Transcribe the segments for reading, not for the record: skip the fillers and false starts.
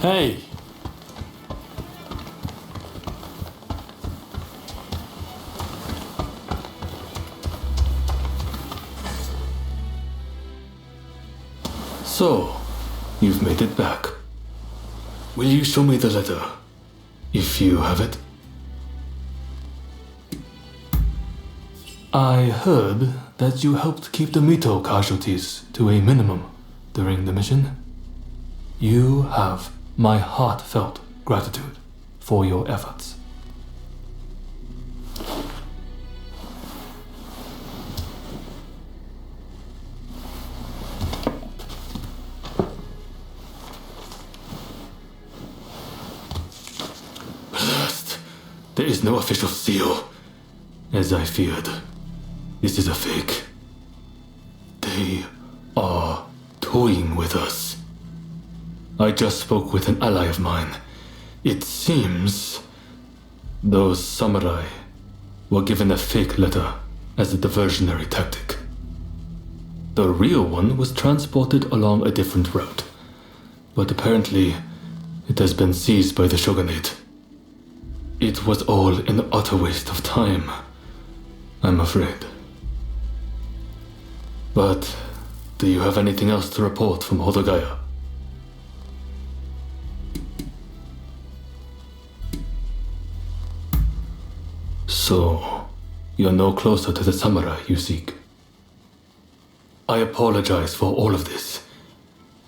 Hey! So, you've made it back. Will you show me the letter, if you have it? I heard that you helped keep the Mito casualties to a minimum during the mission. You have my heartfelt gratitude for your efforts. Blast! There is no official seal, as I feared. This is a fake. They are toying with us. I just spoke with an ally of mine. It seems those samurai were given a fake letter as a diversionary tactic. The real one was transported along a different route, but apparently it has been seized by the shogunate. It was all an utter waste of time, I'm afraid. But do you have anything else to report from Hodogaya? So, you're no closer to the samurai you seek. I apologize for all of this,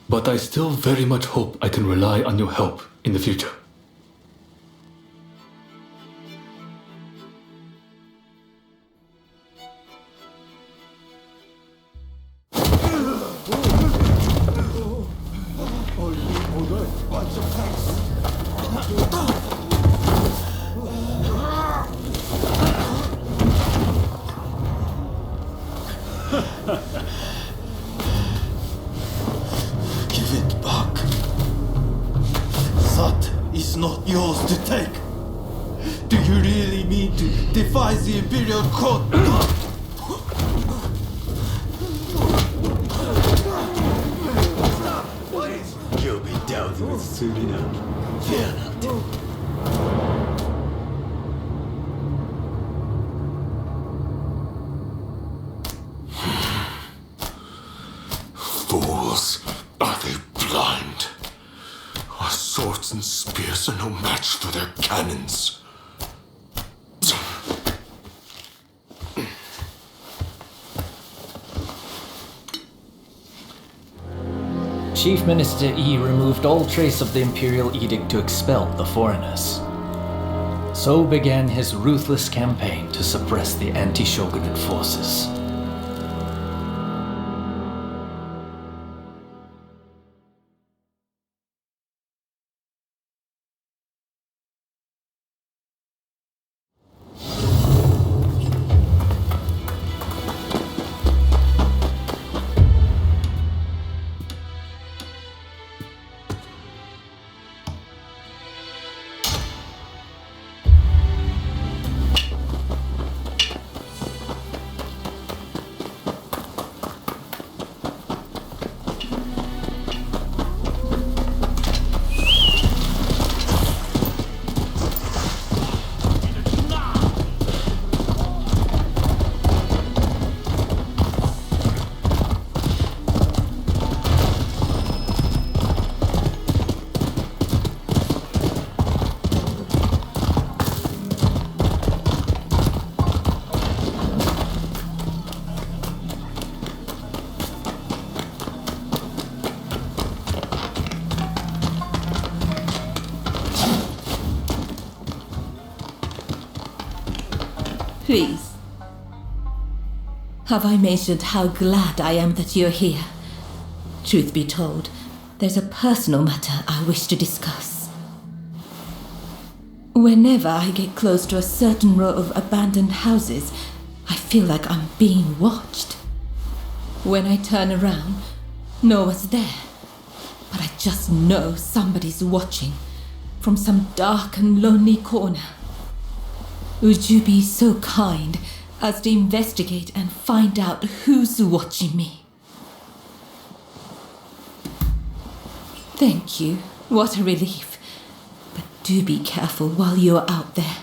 but I still very much hope I can rely on your help in the future. Give it back. That is not yours to take. Do you really mean to defy the Imperial Court? You'll be dealt with soon enough. Fear not. Fools! Are they blind? Our swords and spears are no match for their cannons. Chief Minister Yi removed all trace of the Imperial Edict to expel the foreigners. So began his ruthless campaign to suppress the anti-shogunate forces. Please. Have I mentioned how glad I am that you're here? Truth be told, there's a personal matter I wish to discuss. Whenever I get close to a certain row of abandoned houses, I feel like I'm being watched. When I turn around, no one's there. But I just know somebody's watching from some dark and lonely corner. Would you be so kind as to investigate and find out who's watching me? Thank you. What a relief. But do be careful while you're out there.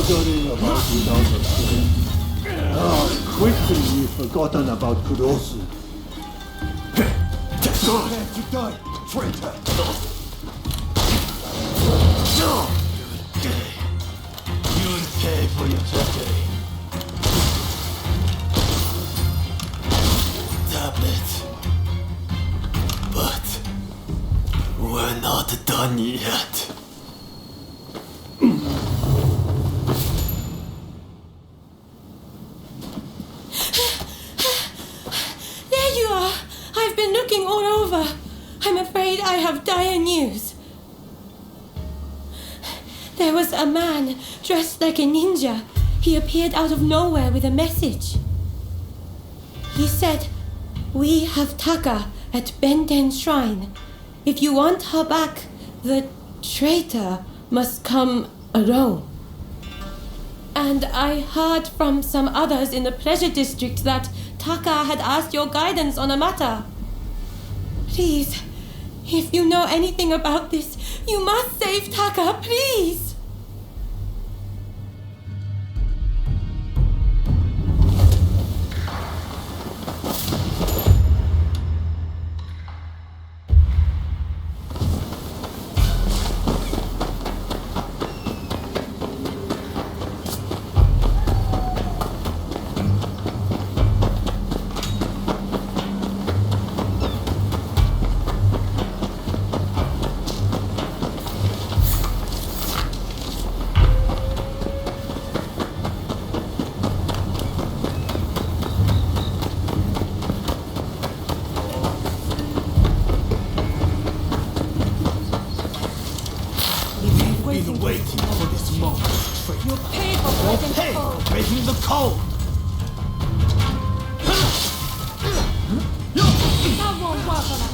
Wondering about without a train. How quickly you've forgotten about Kurosu. Let you die, traitor! You'll pay for your treachery. Tablet. But we're not done yet. There you are! I've been looking all over. I'm afraid I have dire news. There was a man dressed like a ninja. He appeared out of nowhere with a message. He said, "We have Taka at Benten Shrine. If you want her back, the traitor must come alone." And I heard from some others in the Pleasure District that Taka had asked your guidance on a matter. Please, if you know anything about this, you must save Taka, please! We've been waiting for this moment, traitor. You'll pay for breaking Hey, the code. breaking the code! That won't work on us.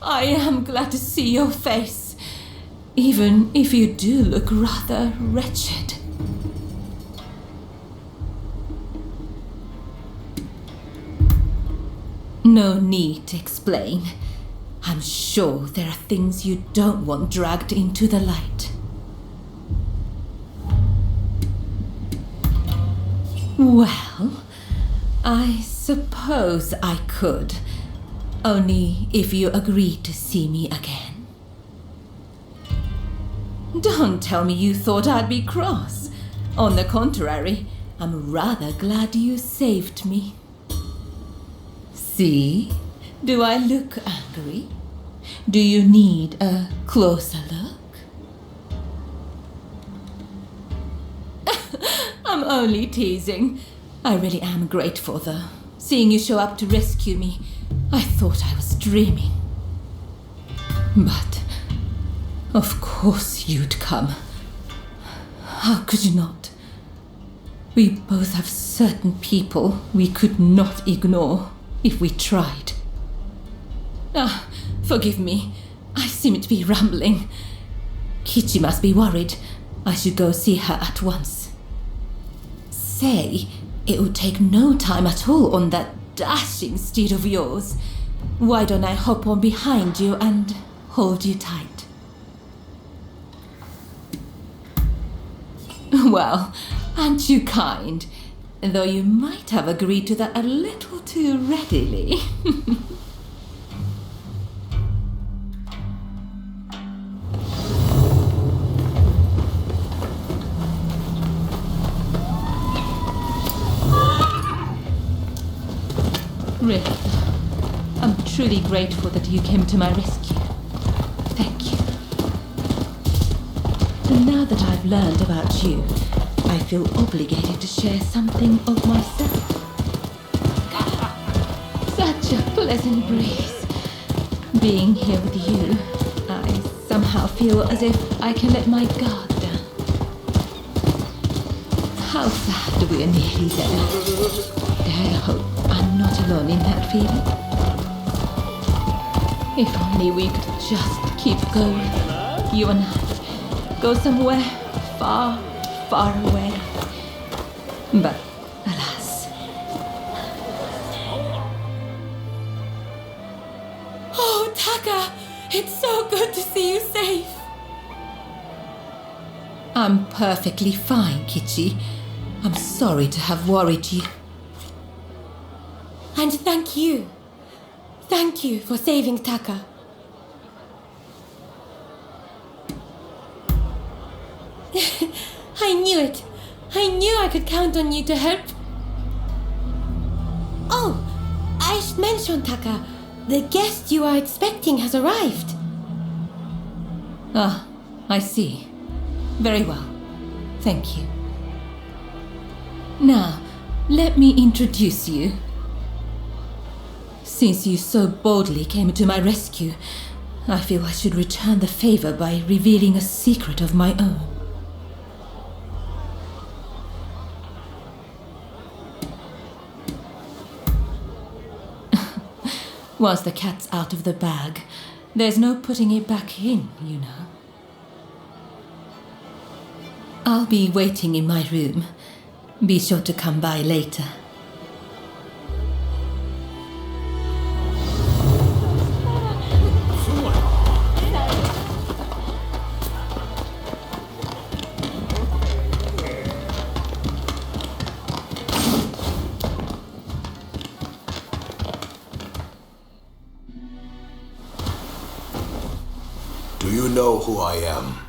I am glad to see your face. even if you do look rather wretched. No need to explain. I'm sure there are things you don't want dragged into the light. Well, I suppose I could. Only if you agree to see me again. Don't tell me you thought I'd be cross. On the contrary, I'm rather glad you saved me. See? Do I look angry? Do you need a closer look? I'm only teasing. I really am grateful, though. Seeing you show up to rescue me, I thought I was dreaming. But, of course you'd come. How could you not? We both have certain people we could not ignore if we tried. Ah, forgive me. I seem to be rambling. Kichi must be worried. I should go see her at once. Say, it would take no time at all on that dashing steed of yours. Why don't I hop on behind you and hold you tight? Well, aren't you kind? Though you might have agreed to that a little too readily. Really, I'm truly grateful that you came to my rescue. Thank you. And now that I've learned about you, I feel obligated to share something of myself. Such a pleasant breeze. Being here with you, I somehow feel as if I can let my guard down. How sad we're nearly there. I hope I'm not alone in that feeling. If only we could just keep going, you and I. Go somewhere far, far away. But alas. Oh, Taka! It's so good to see you safe! I'm perfectly fine, Kichi. I'm sorry to have worried you. And thank you. Thank you for saving Taka. I knew it. I knew I could count on you to help. Oh, I should mention, Taka. The guest you are expecting has arrived. Ah, I see. Very well. Thank you. Now, let me introduce you. Since you so boldly came to my rescue, I feel I should return the favor by revealing a secret of my own. Once the cat's out of the bag, there's no putting it back in, you know. I'll be waiting in my room. Be sure to come by later. Do you know who I am?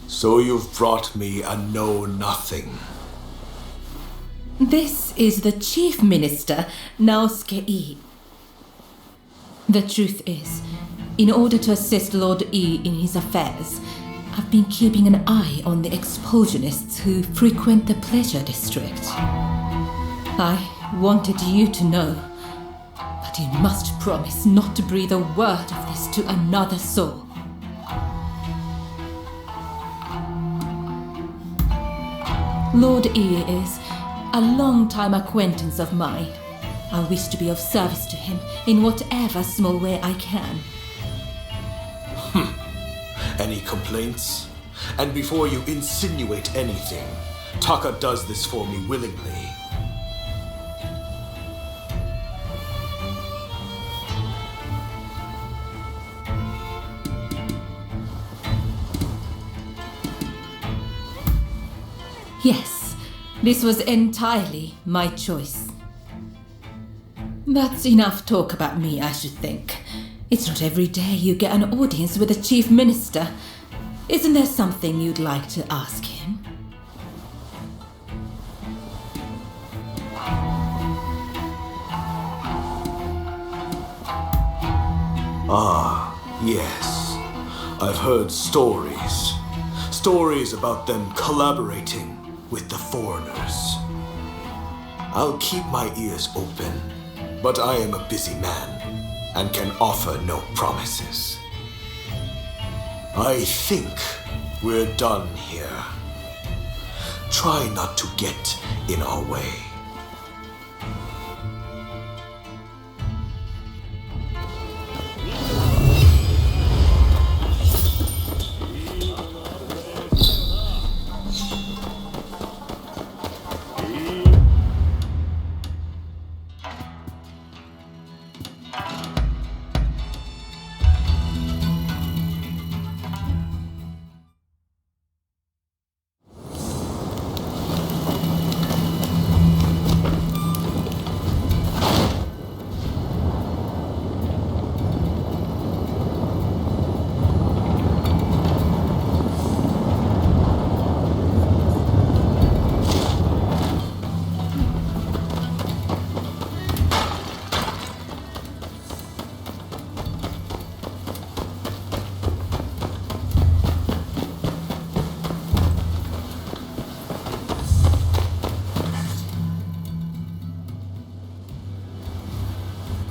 So you've brought me a know-nothing. This is the Chief Minister, Naosuke-i. The truth is, in order to assist Lord I in his affairs, I've been keeping an eye on the expulsionists who frequent the pleasure district. I wanted you to know, but you must promise not to breathe a word of this to another soul. Lord I is a long-time acquaintance of mine. I wish to be of service to him in whatever small way I can. Any complaints? And before you insinuate anything, Taka does this for me willingly. Yes, this was entirely my choice. That's enough talk about me, I should think. It's not every day you get an audience with the Chief Minister. Isn't there something you'd like to ask him? Yes, I've heard stories. Stories about them collaborating with the foreigners. I'll keep my ears open, but I am a busy man and can offer no promises. I think we're done here. Try not to get in our way.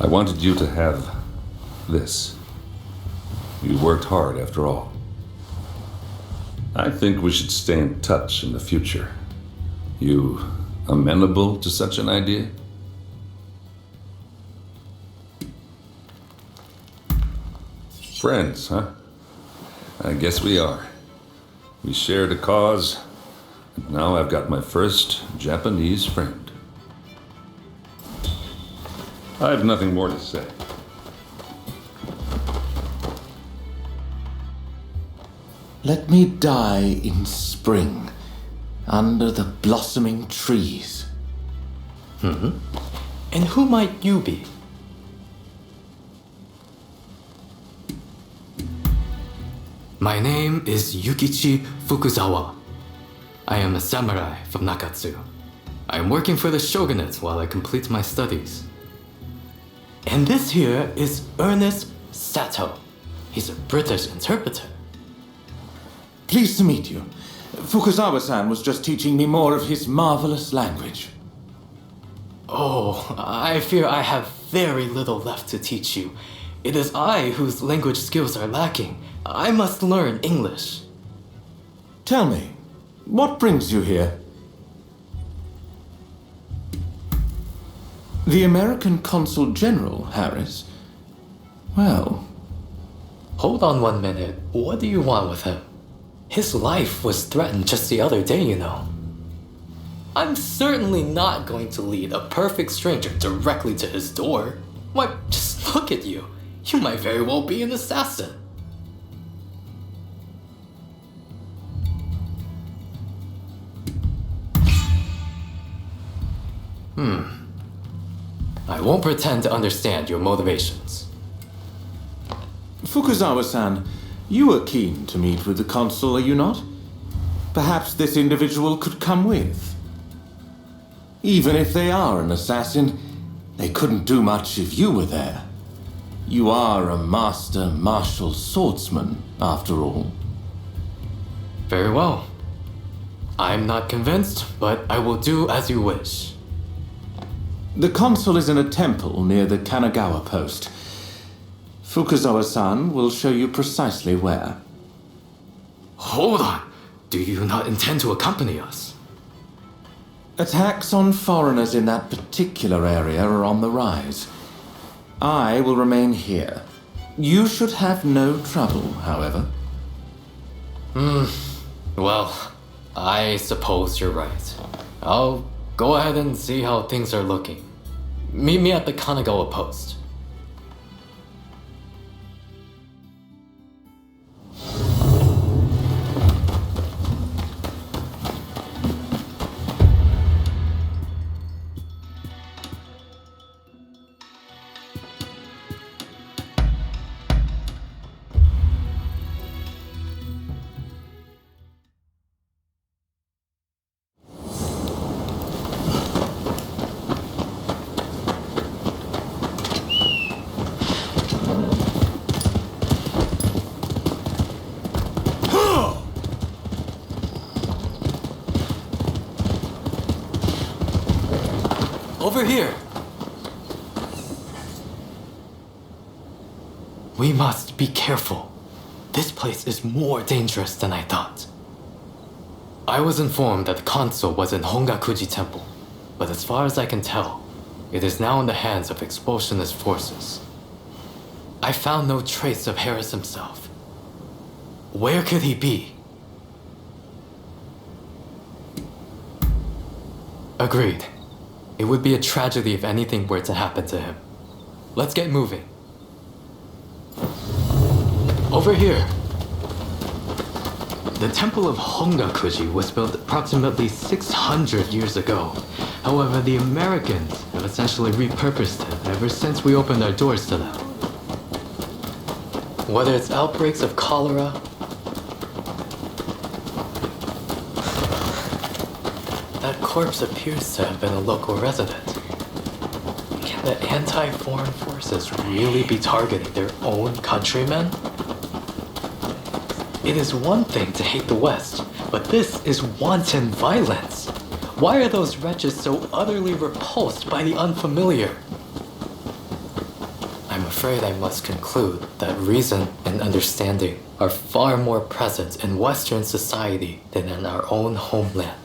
I wanted you to have this. You worked hard after all. I think we should stay in touch in the future. You amenable to such an idea? Friends, huh? I guess we are. We shared a cause, and now I've got my first Japanese friend. I have nothing more to say. Let me die in spring, under the blossoming trees. And who might you be? My name is Yukichi Fukuzawa. I am a samurai from Nakatsu. I am working for the shogunate while I complete my studies. And this here is Ernest Sato. He's a British interpreter. Pleased to meet you. Fukuzawa-san was just teaching me more of his marvelous language. Oh, I fear I have very little left to teach you. It is I whose language skills are lacking. I must learn English. Tell me, what brings you here? The American Consul General, Harris? Well... Hold on 1 minute. What do you want with him? His life was threatened just the other day, you know. I'm certainly not going to lead a perfect stranger directly to his door. Why, just look at you. You might very well be an assassin. I won't pretend to understand your motivations. Fukuzawa-san, you are keen to meet with the consul, are you not? Perhaps this individual could come with. Even if they are an assassin, they couldn't do much if you were there. You are a master martial swordsman, after all. Very well. I'm not convinced, but I will do as you wish. The consul is in a temple near the Kanagawa post. Fukuzawa-san will show you precisely where. Hold on. Do you not intend to accompany us? Attacks on foreigners in that particular area are on the rise. I will remain here. You should have no trouble, however. Well, I suppose you're right. I'll go ahead and see how things are looking. Meet me at the Kanagawa post. Over here! We must be careful. This place is more dangerous than I thought. I was informed that the console was in Hongakuji Temple, but as far as I can tell, it is now in the hands of expulsionist forces. I found no trace of Harris himself. Where could he be? Agreed. It would be a tragedy if anything were to happen to him. Let's get moving. Over here. The Temple of Hongakuji was built approximately 600 years ago. However, the Americans have essentially repurposed it ever since we opened our doors to them. Whether it's outbreaks of cholera, that corpse appears to have been a local resident. Can the anti-foreign forces really be targeting their own countrymen? It is one thing to hate the West, but this is wanton violence. Why are those wretches so utterly repulsed by the unfamiliar? I'm afraid I must conclude that reason and understanding are far more present in Western society than in our own homeland.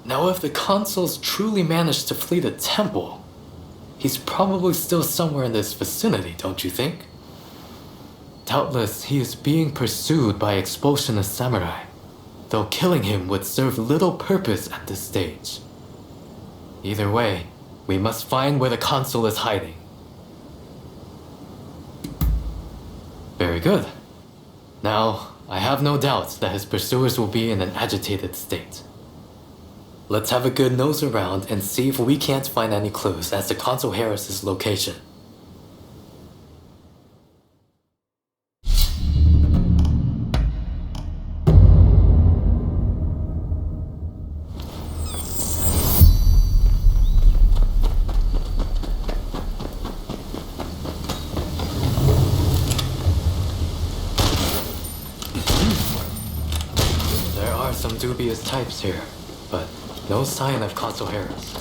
Now, if the consuls truly managed to flee the temple, he's probably still somewhere in this vicinity, don't you think? Doubtless, he is being pursued by expulsionist samurai, though killing him would serve little purpose at this stage. Either way, we must find where the consul is hiding. Very good. Now, I have no doubt that his pursuers will be in an agitated state. Let's have a good nose around and see if we can't find any clues as to Consul Harris's location. There are some dubious types here, but no sign of Consul Harris.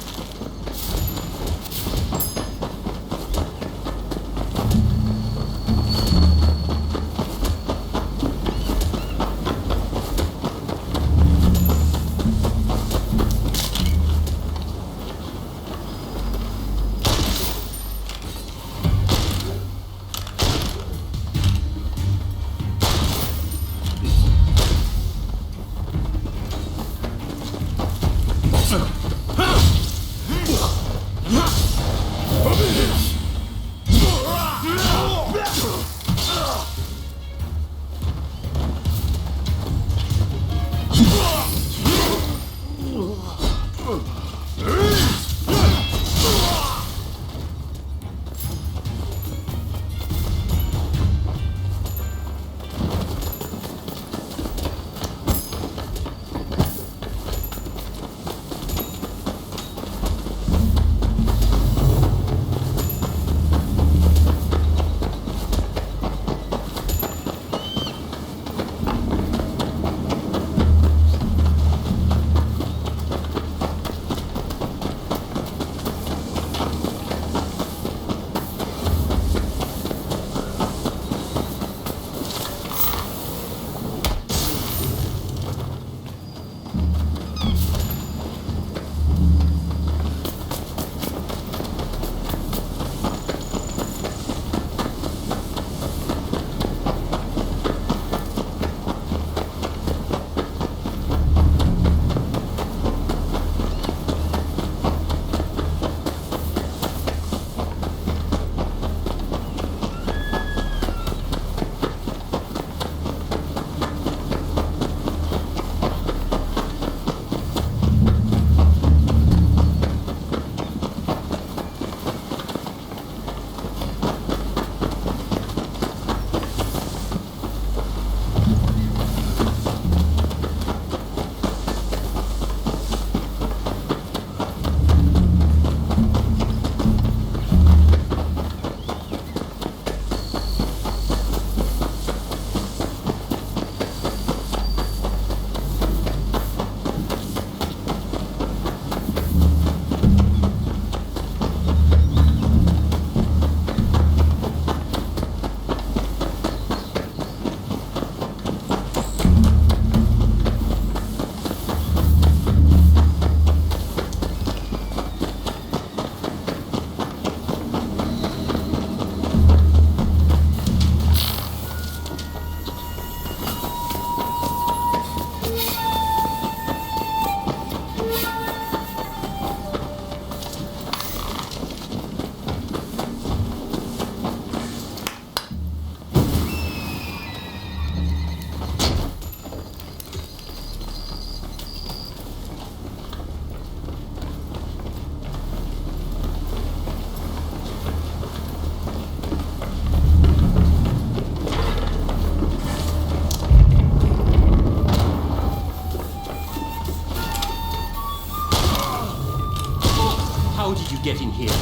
you get in here.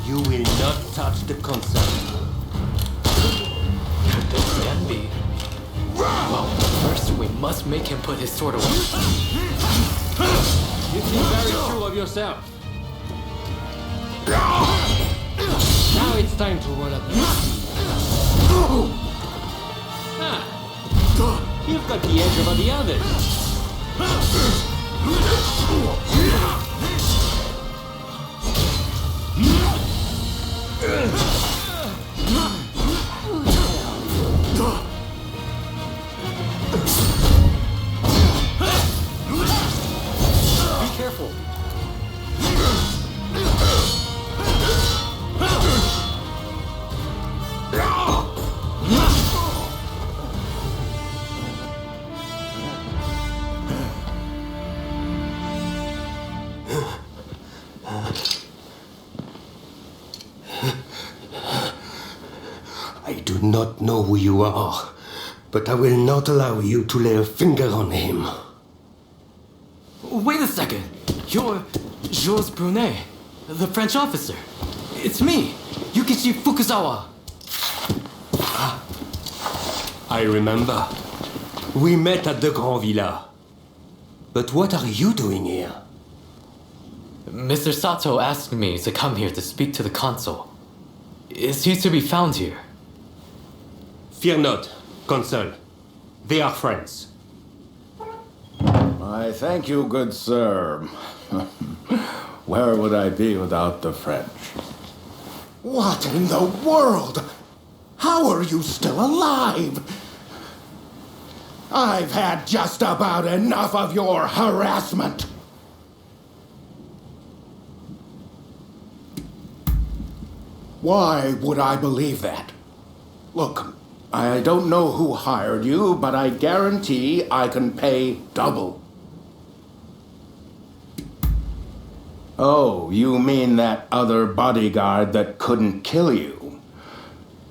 You will not touch the console. This can be. Well, first we must make him put his sword away. You seem very sure of yourself. Now it's time to roll up your sleeves. You've got the edge over the others. Be careful. I do not know who you are, but I will not allow you to lay a finger on him. Wait a second. You're Jules Brunet, the French officer. It's me, Yukichi Fukuzawa. I remember. We met at the Grand Villa. But what are you doing here? Mr. Sato asked me to come here to speak to the consul. Is he to be found here? Fear not, Consul. They are friends. I thank you, good sir. Where would I be without the French? What in the world? How are you still alive? I've had just about enough of your harassment. Why would I believe that? Look, I don't know who hired you, but I guarantee I can pay double. Oh, you mean that other bodyguard that couldn't kill you?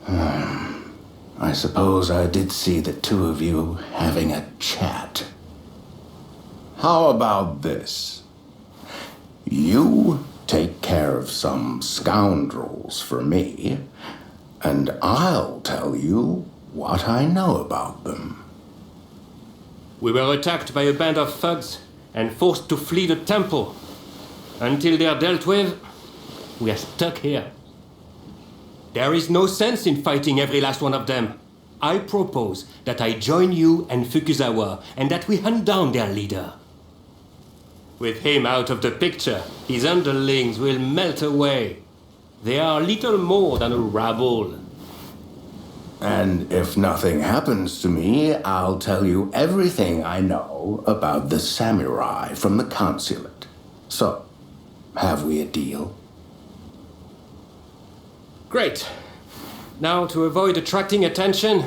I suppose I did see the two of you having a chat. How about this? You take care of some scoundrels for me, and I'll tell you what I know about them. We were attacked by a band of thugs and forced to flee the temple. Until they're dealt with, we are stuck here. There is no sense in fighting every last one of them. I propose that I join you and Fukuzawa and that we hunt down their leader. With him out of the picture, his underlings will melt away. They are little more than a rabble. And if nothing happens to me, I'll tell you everything I know about the samurai from the consulate. So, have we a deal? Great. Now, to avoid attracting attention,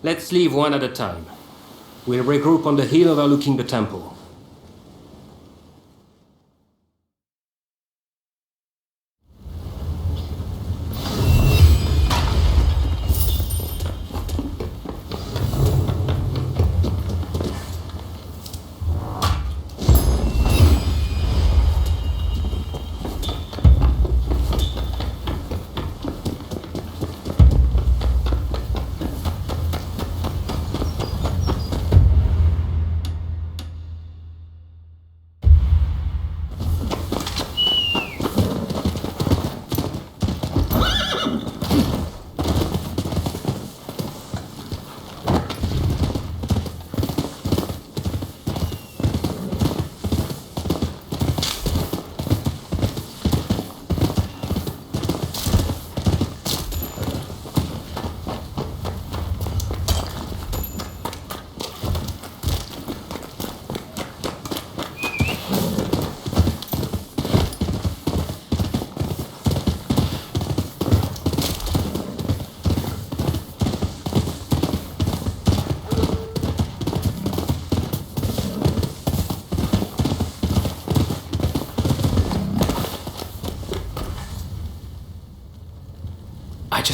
let's leave one at a time. We'll regroup on the hill overlooking the temple.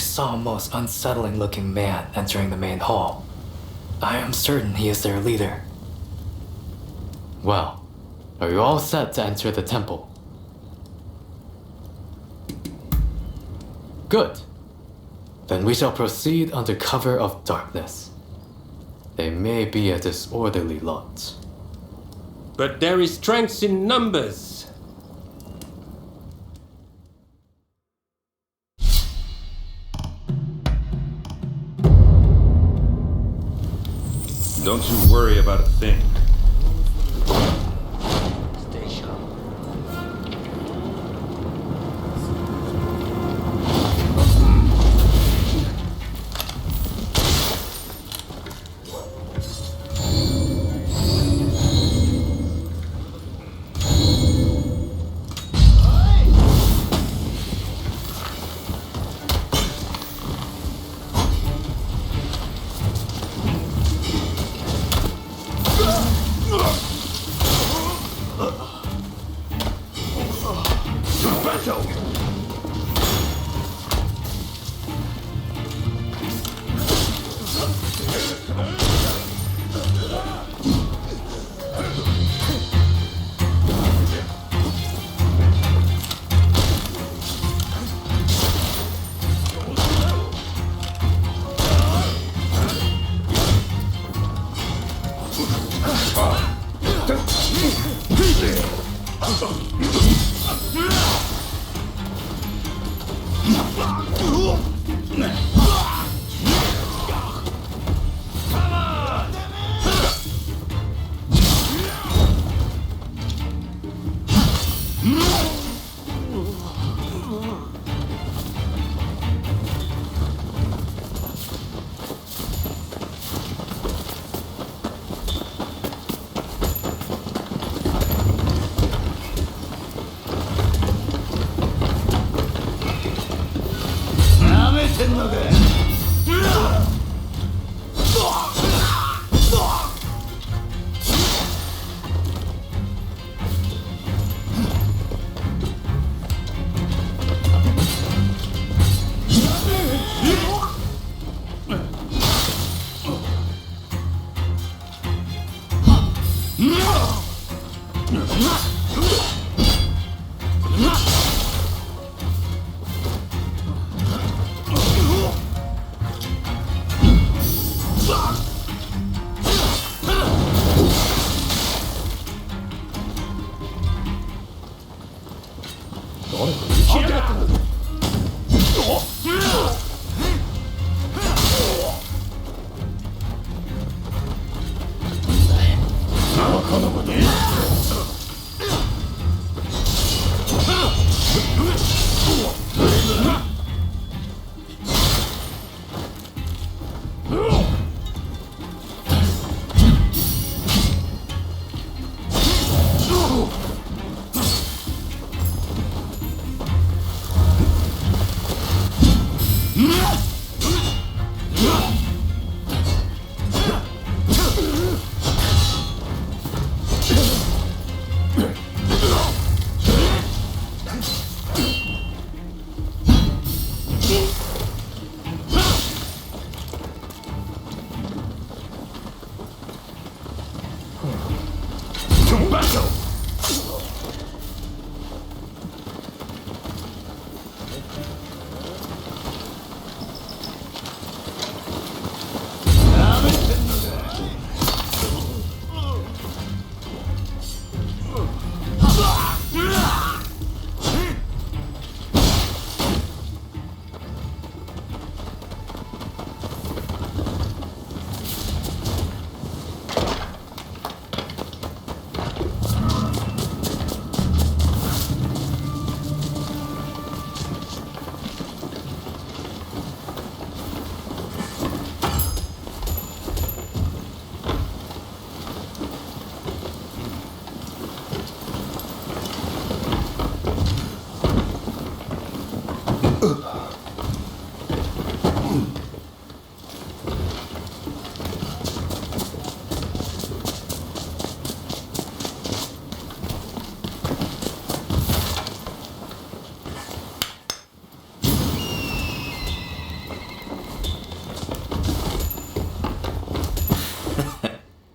Saw a most unsettling looking man entering the main hall. I am certain he is their leader. Well, are you all set to enter the temple? Good. Then we shall proceed under cover of darkness. They may be a disorderly lot. But there is strength in numbers. Don't you worry about a thing.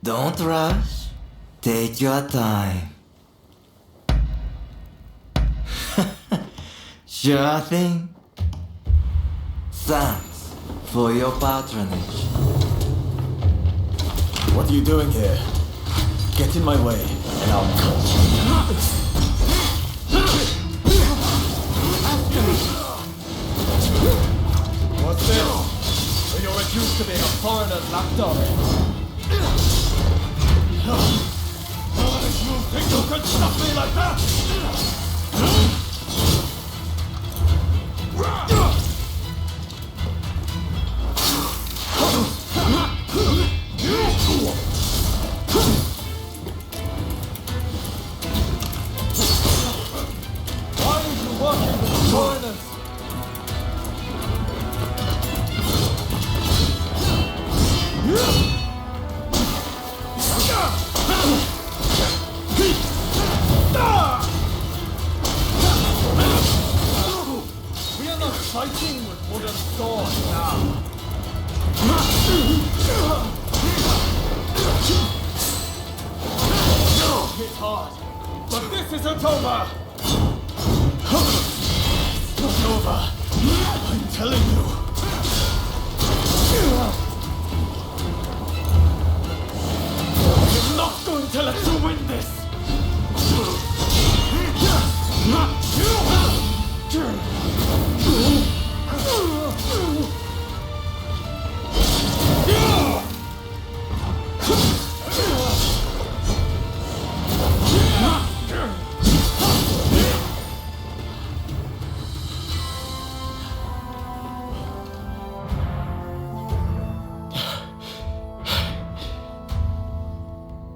Don't rush. Take your time. Sure thing. Thanks for your patronage. What are you doing here? Get in my way, and I'll cut you. What's this? Or you're reduced to being a foreigner's lapdog? You think you can stop me like that? Why are you working with foreigners? We are not fighting with wooden swords now. It's hard, but this isn't over. It's not over. I'm telling you. I'm not going to let you win this.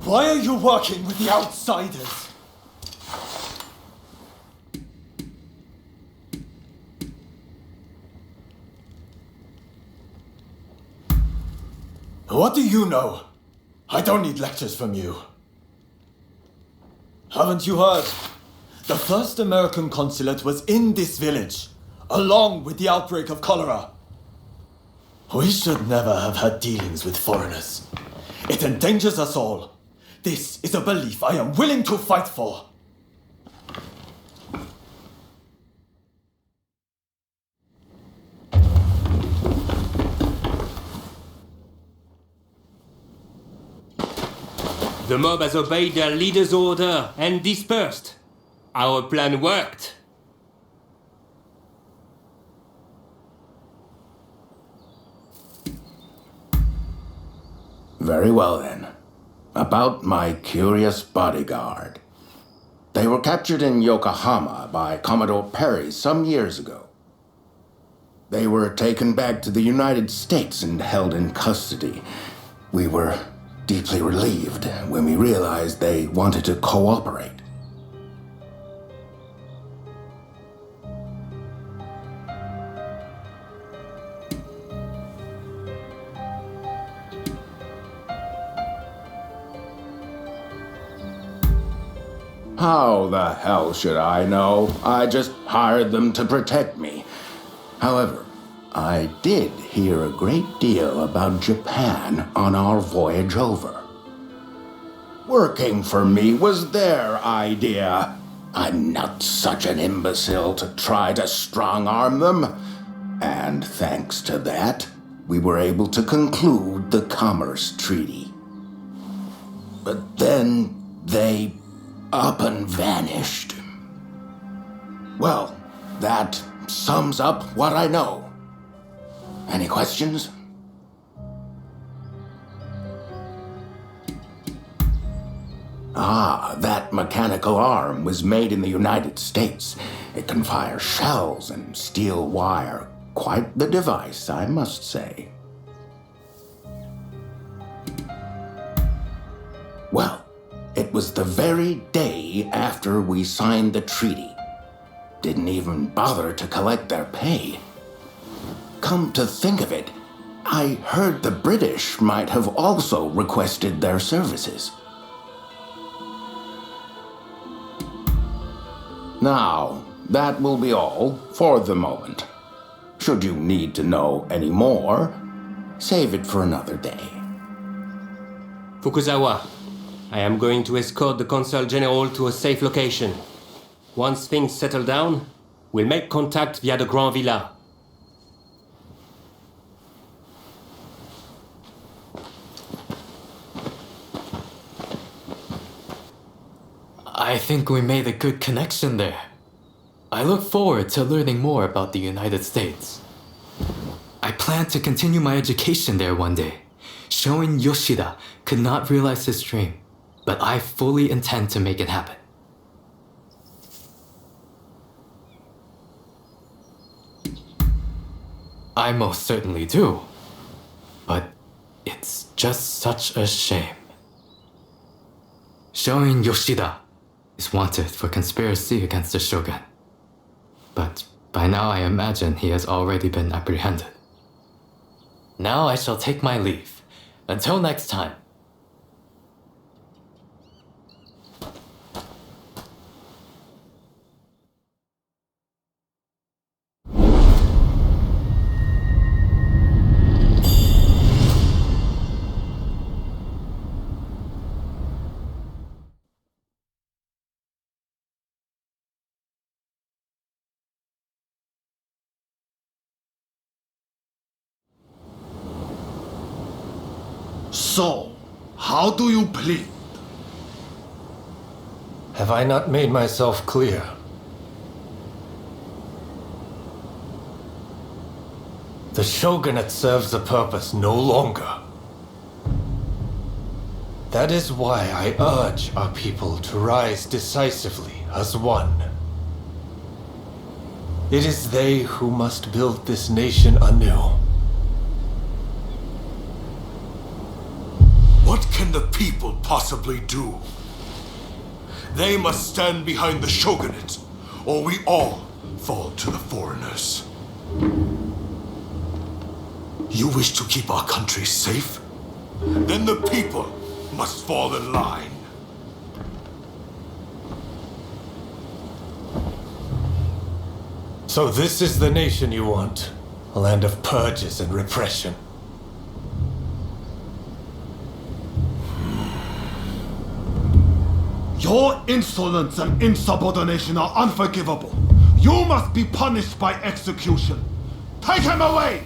Why are you working with the outsiders? What do you know? I don't need lectures from you. Haven't you heard? The first American consulate was in this village, along with the outbreak of cholera. We should never have had dealings with foreigners. It endangers us all. This is a belief I am willing to fight for. The mob has obeyed their leader's order and dispersed. Our plan worked. Very well then. About my curious bodyguard. They were captured in Yokohama by Commodore Perry some years ago. They were taken back to the United States and held in custody. We were deeply relieved when we realized they wanted to cooperate. How the hell should I know? I just hired them to protect me. However, I did hear a great deal about Japan on our voyage over. Working for me was their idea. I'm not such an imbecile to try to strong-arm them. And thanks to that, we were able to conclude the Commerce Treaty. But then they up and vanished. Well, that sums up what I know. Any questions? Ah, that mechanical arm was made in the United States. It can fire shells and steel wire. Quite the device, I must say. Well, it was the very day after we signed the treaty. Didn't even bother to collect their pay. Come to think of it, I heard the British might have also requested their services. Now, that will be all for the moment. Should you need to know any more, save it for another day. Fukuzawa, I am going to escort the Consul General to a safe location. Once things settle down, we'll make contact via the Grand Villa. I think we made a good connection there. I look forward to learning more about the United States. I plan to continue my education there one day. Showing Yoshida could not realize his dream, but I fully intend to make it happen. I most certainly do. But it's just such a shame. Showing Yoshida is wanted for conspiracy against the shogun. But by now I imagine he has already been apprehended. Now I shall take my leave. Until next time. So, how do you plead? Have I not made myself clear? The shogunate serves a purpose no longer. That is why I urge our people to rise decisively as one. It is they who must build this nation anew. What can the people possibly do? They must stand behind the shogunate, or we all fall to the foreigners. You wish to keep our country safe? Then the people must fall in line. So this is the nation you want? A land of purges and repression. Your insolence and insubordination are unforgivable. You must be punished by execution. Take him away!